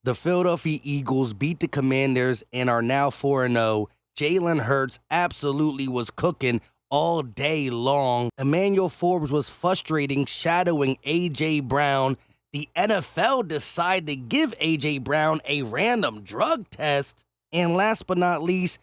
The Philadelphia Eagles beat the Commanders and are now 4-0. Jalen Hurts absolutely was cooking all day long. Emmanuel Forbes was frustrating, shadowing A.J. Brown. The NFL decided to give A.J. Brown a random drug test. And last but not least,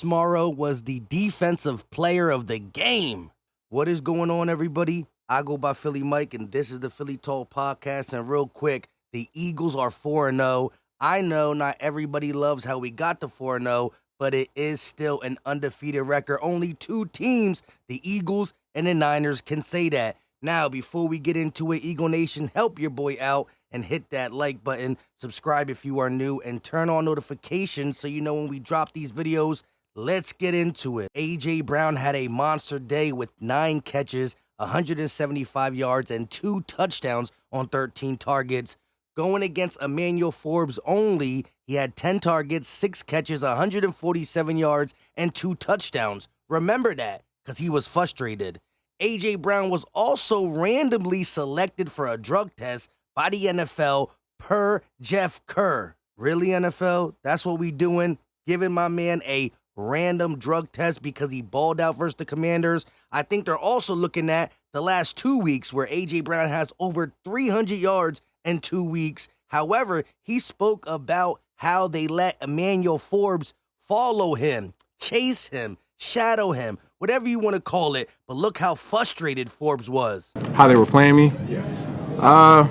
Morrow was the defensive player of the game. What is going on, everybody? I go by Philly Mike, and this is the Philly Talk Podcast. And real quick, the Eagles are 4-0. I know not everybody loves how we got to 4-0, but it is still an undefeated record. Only two teams, the Eagles and the Niners, can say that. Now, before we get into it, Eagle Nation, help your boy out and hit that like button, subscribe if you are new, and turn on notifications so you know when we drop these videos. Let's get into it. A.J. Brown had a monster day with 9 catches, 175 yards, and 2 touchdowns on 13 targets. Going against Emmanuel Forbes only, he had 10 targets, 6 catches, 147 yards, and 2 touchdowns. Remember that, because he was frustrated. A.J. Brown was also randomly selected for a drug test by the NFL per Jeff Kerr. Really, NFL? That's what we doing? Giving my man a random drug test because he balled out versus the Commanders? I think they're also looking at the last 2 weeks where A.J. Brown has over 300 yards in 2 weeks. However, he spoke about how they let Emmanuel Forbes follow him, chase him, shadow him, whatever you want to call it. But look how frustrated Forbes was. How they were playing me? Yes.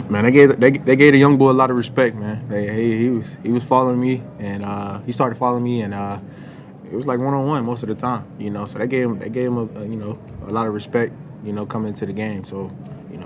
Man, they gave the young boy a lot of respect, man. He was following me, and he started following me, and it was like one-on-one most of the time, you know. So they gave him a lot of respect, you know, coming into the game. So, you know,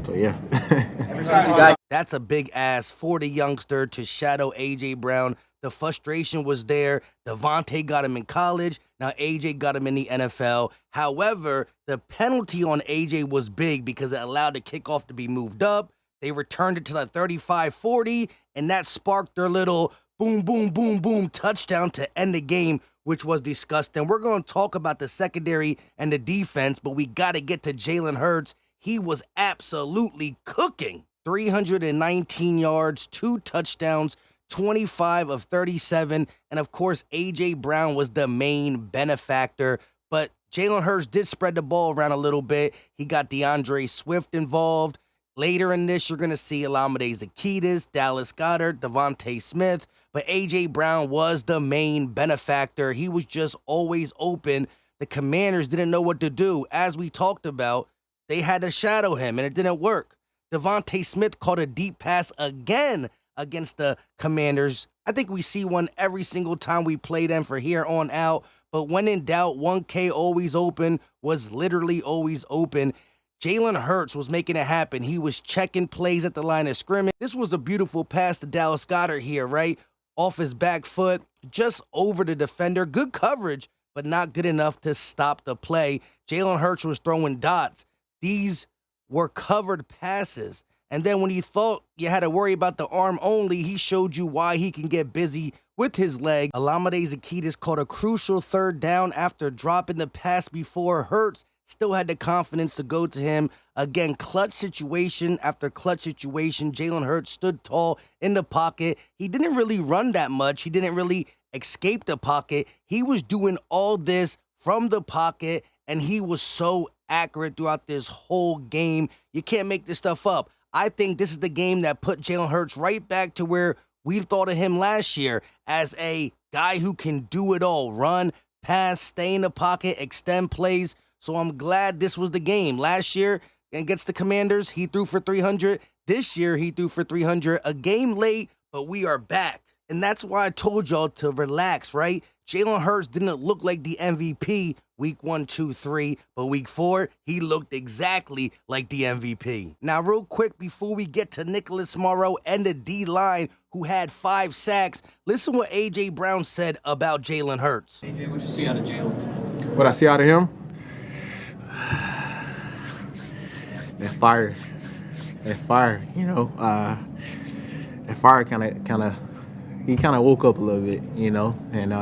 so yeah. That's a big ask for the youngster to shadow A.J. Brown. The frustration was there. Devontae got him in college. Now A.J. got him in the NFL. However, the penalty on A.J. was big because it allowed the kickoff to be moved up. They returned it to the 35-40, and that sparked their little boom, boom, boom, boom touchdown to end the game, which was disgusting. We're going to talk about the secondary and the defense, but we got to get to Jalen Hurts. He was absolutely cooking. 319 yards, 2 touchdowns, 25 of 37, and of course, A.J. Brown was the main benefactor, but Jalen Hurts did spread the ball around a little bit. He got DeAndre Swift involved. Later in this, you're going to see Olamide Zaccheaus, Dallas Goedert, Devontae Smith, but A.J. Brown was the main benefactor. He was just always open. The Commanders didn't know what to do. As we talked about, they had to shadow him, and it didn't work. Devontae Smith caught a deep pass again against the Commanders. I think we see one every single time we play them for here on out. But when in doubt, 1K always open was literally always open. Jalen Hurts was making it happen. He was checking plays at the line of scrimmage. This was a beautiful pass to Dallas Goedert here, right? Off his back foot, just over the defender. Good coverage, but not good enough to stop the play. Jalen Hurts was throwing dots. These were covered passes. And then when you thought you had to worry about the arm only, he showed you why he can get busy with his leg. Olamide Zaccheaus caught a crucial 3rd down after dropping the pass before. Hurts still had the confidence to go to him. Again, clutch situation after clutch situation. Jalen Hurts stood tall in the pocket. He didn't really run that much. He didn't really escape the pocket. He was doing all this from the pocket, and he was so accurate throughout this whole game. You can't make this stuff up. I think this is the game that put Jalen Hurts right back to where we thought of him last year as a guy who can do it all. Run, pass, stay in the pocket, extend plays. So I'm glad this was the game. Last year against the Commanders, he threw for 300. This year, he threw for 300. A game late, but we are back. And that's why I told y'all to relax, right? Jalen Hurts didn't look like the MVP week 1, 2, 3, but week 4, he looked exactly like the MVP. Now, real quick, before we get to Morrow and the D-line, who had 5 sacks, listen what A.J. Brown said about Jalen Hurts. A.J., what'd you see out of Jalen today? What I see out of him? That fire, you know. That fire he kind of woke up a little bit, you know, and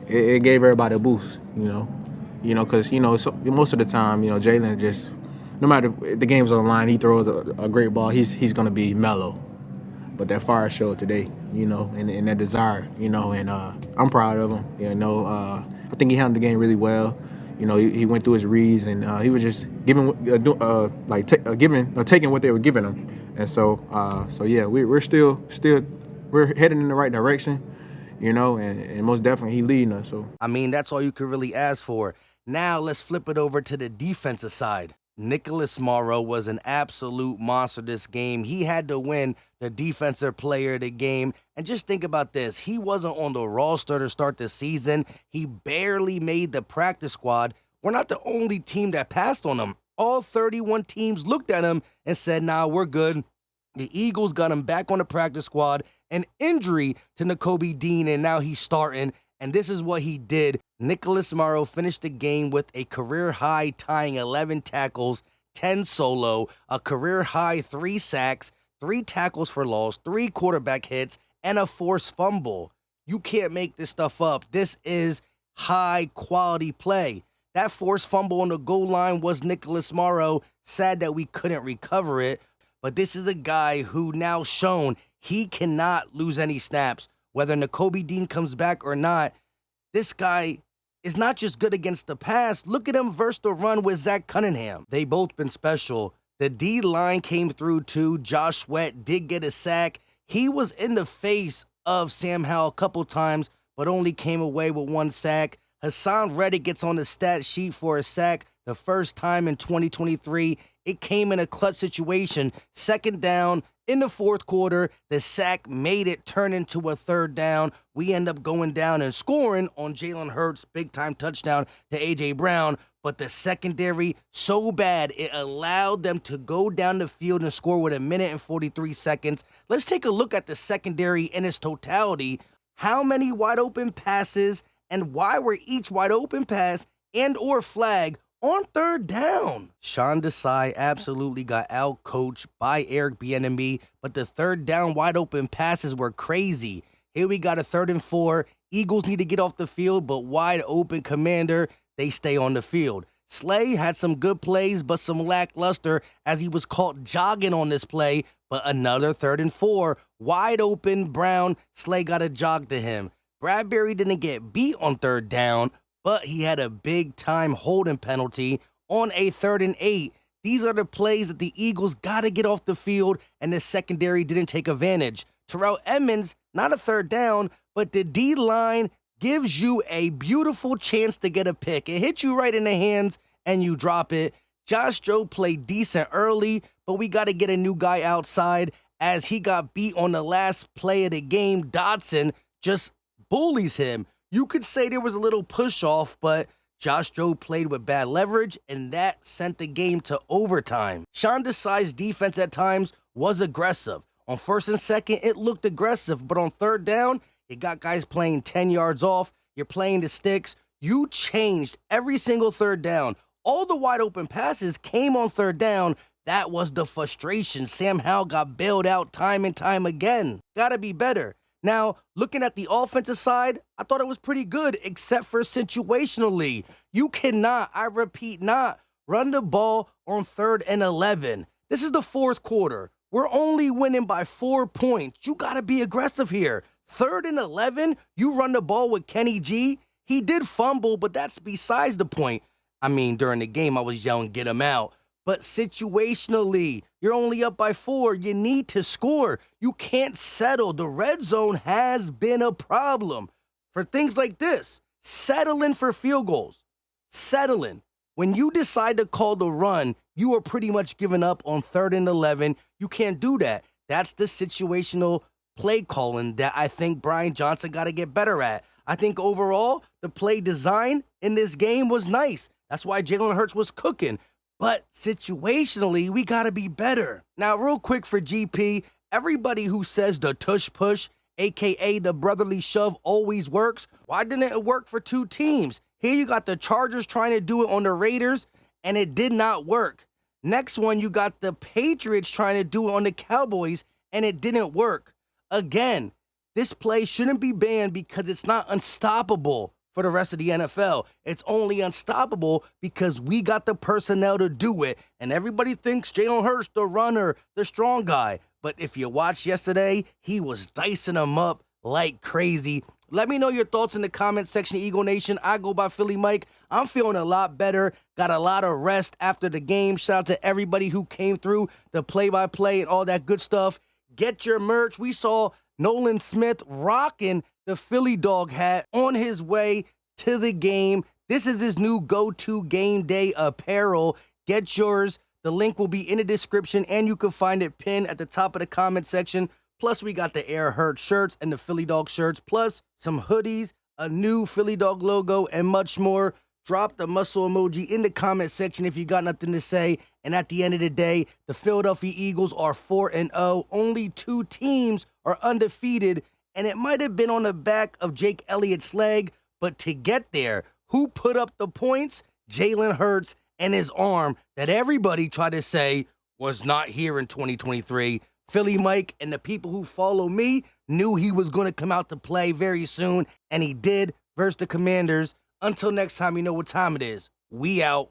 it gave everybody a boost, you know, because so, most of the time, you know, Jalen just no matter if the game's on the line, he throws a great ball. He's gonna be mellow. But that fire showed today, and that desire, and I'm proud of him. I think he handled the game really well. He went through his reads and he was just giving, taking what they were giving him. And so yeah, we're still we're heading in the right direction, and most definitely he leading us. So I mean, that's all you could really ask for. Now let's flip it over to the defensive side. Nicholas Morrow was an absolute monster this game. He had to win the defensive player of the game. And just think about this. He wasn't on the roster to start the season. He barely made the practice squad. We're not the only team that passed on him. All 31 teams looked at him and said, nah, we're good. The Eagles got him back on the practice squad. An injury to Nakobe Dean, and now he's starting. And this is what he did. Nicholas Morrow finished the game with a career-high tying 11 tackles, 10 solo, a career-high 3 sacks, 3 tackles for loss, 3 quarterback hits, and a forced fumble. You can't make this stuff up. This is high-quality play. That forced fumble on the goal line was Nicholas Morrow. Sad that we couldn't recover it, but this is a guy who now shown he cannot lose any snaps. Whether Nakobe Dean comes back or not, this guy is not just good against the pass. Look at him versus the run with Zach Cunningham. They both been special. The D-line came through too. Josh Sweat did get a sack. He was in the face of Sam Howell a couple times, but only came away with 1 sack. Hassan Reddick gets on the stat sheet for a sack the first time in 2023. It came in a clutch situation. 2nd down in the 4th quarter. The sack made it turn into a 3rd down. We end up going down and scoring on Jalen Hurts' big-time touchdown to A.J. Brown. But the secondary, so bad, it allowed them to go down the field and score with 1 minute and 43 seconds. Let's take a look at the secondary in its totality. How many wide open passes and why were each wide open pass and or flag on 3rd down? Sean Desai absolutely got out-coached by Eric Bieniemy, but the 3rd down wide open passes were crazy. Here we got a 3rd and 4. Eagles need to get off the field, but wide open Commander, they stay on the field. Slay had some good plays, but some lackluster as he was caught jogging on this play, but another 3rd and 4. Wide open Brown, Slay got a jog to him. Bradbury didn't get beat on 3rd down, but he had a big-time holding penalty on a 3rd and 8. These are the plays that the Eagles got to get off the field, and the secondary didn't take advantage. Terrell Edmonds, not a 3rd down, but the D-line gives you a beautiful chance to get a pick. It hits you right in the hands, and you drop it. Josh Joe played decent early, but we got to get a new guy outside as he got beat on the last play of the game. Dotson just bullies him. You could say there was a little push-off, but Josh Joe played with bad leverage, and that sent the game to overtime. Sean Desai's defense at times was aggressive. On 1st and 2nd, it looked aggressive, but on 3rd down, you got guys playing 10 yards off. You're playing the sticks. You changed every single 3rd down. All the wide open passes came on 3rd down. That was the frustration. Sam Howell got bailed out time and time again. Gotta be better. Now, looking at the offensive side, I thought it was pretty good, except for situationally. You cannot, I repeat, not run the ball on 3rd and 11. This is the 4th quarter. We're only winning by 4 points. You got to be aggressive here. 3rd and 11, you run the ball with Kenny G. He did fumble, but that's besides the point. I mean, during the game, I was yelling, get him out. But situationally, you're only up by 4. You need to score. You can't settle. The red zone has been a problem for things like this. Settling for field goals. Settling. When you decide to call the run, you are pretty much giving up on 3rd and 11. You can't do that. That's the situational play calling that I think Brian Johnson got to get better at. I think overall, the play design in this game was nice. That's why Jalen Hurts was cooking. But situationally, we got to be better. Now, real quick for GP, everybody who says the tush push, a.k.a. the brotherly shove, always works, why didn't it work for 2 teams? Here you got the Chargers trying to do it on the Raiders, and it did not work. Next one, you got the Patriots trying to do it on the Cowboys, and it didn't work. Again, this play shouldn't be banned because it's not unstoppable for the rest of the NFL. It's only unstoppable because we got the personnel to do it. And everybody thinks Jalen Hurts, the runner, the strong guy. But if you watched yesterday, he was dicing them up like crazy. Let me know your thoughts in the comment section, Eagle Nation. I go by Philly Mike. I'm feeling a lot better. Got a lot of rest after the game. Shout out to everybody who came through the play-by-play and all that good stuff. Get your merch. We saw Nolan Smith rocking the Philly dog hat on his way to the game. This is his new go-to game day apparel. Get yours. The link will be in the description, and you can find it pinned at the top of the comment section. Plus, we got the Air Hurt shirts and the Philly Dog shirts, plus some hoodies, a new Philly Dog logo, and much more. Drop the muscle emoji in the comment section if you got nothing to say. And at the end of the day, the Philadelphia Eagles are 4-0. Only 2 teams are undefeated, and it might have been on the back of Jake Elliott's leg, but to get there, who put up the points? Jalen Hurts and his arm that everybody tried to say was not here in 2023. Philly Mike and the people who follow me knew he was going to come out to play very soon, and he did versus the Commanders. Until next time, you know what time it is. We out.